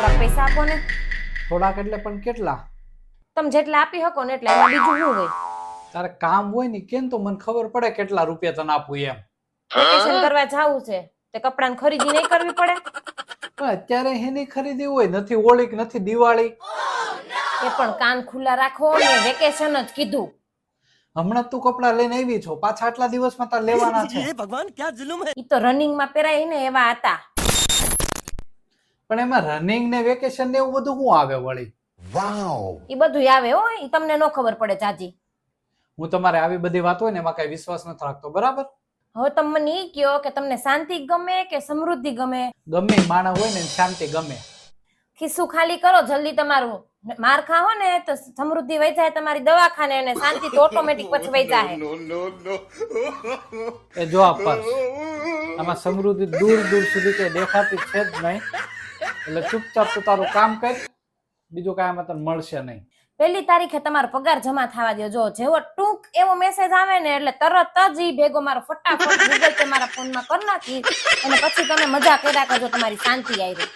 થોડાક પૈસા આપો ને. થોડાક એટલે પણ કેટલા? તમે જેટલા આપી શકો ને એટલે એમાં બીજું શું હોય? તારે કામ હોય ને કેમ તો મને ખબર પડે કેટલા રૂપિયા તને આપું એમ. વેકેશન કરવા જાવું છે તે કપડાની ખરીદી નહીં કરવી પડે? પણ અત્યારે એની ખરીદી હોય, નથી હોળી કે નથી દિવાળી. એ પણ કાન ખુલ્લા રાખો ને, વેકેશન જ કીધું. હમણાં તું કપડા લઈને આવી છો, પાછા આટલા દિવસમાં તાર લેવાના છે. ભગવાન ક્યાં જુલુમ હે. ઈ તો રનિંગમાં પહેરાય ને એવા હતા. પણ એમાં રનિંગ ને વેકેશન ને એવું બધું શું આવે વળી? ઈ બધું આવે હો, ઈ તમને ન ખબર પડે જાજી. હું તમારે આવી બધી વાત હોય ને એમાં કઈ વિશ્વાસ નથી રાખતો, બરાબર? હવે તમે મને ઈ કયો કે તમને શાંતિ ગમે કે સમૃદ્ધિ ગમે? ગમે ઈ માણસ હોય ને એને શાંતિ ગમે. ખિસ્સું ખાલી કરો જલ્દી તમારું. માર ખાઓ ને તો સમૃદ્ધિ વહી જાય તમારી દવાખાને, અને શાંતિ તો ઓટોમેટિક પછી વહી જાય. એ જો આ પર્સ, આમાં સમૃદ્ધિ દૂર દૂર સુધી કઈ દેખાતી છે જ નહીં. એટલે ચૂપચાપ તું તારું કામ કર, બીજું કાંઈ આમાં તને મળશે નહીં. 1 તારીખે તમારો પગાર જમા થવા દો. જો જેવો ટૂંક એવો મેસેજ આવે ને એટલે તરત જ ઈ ભેગો મારો ફટાફટ ગૂગલ પે મારા ફોનમાં કરી નાખી, અને પછી તમે મજા કર્યા કરજો તમારી શાંતિ આવી.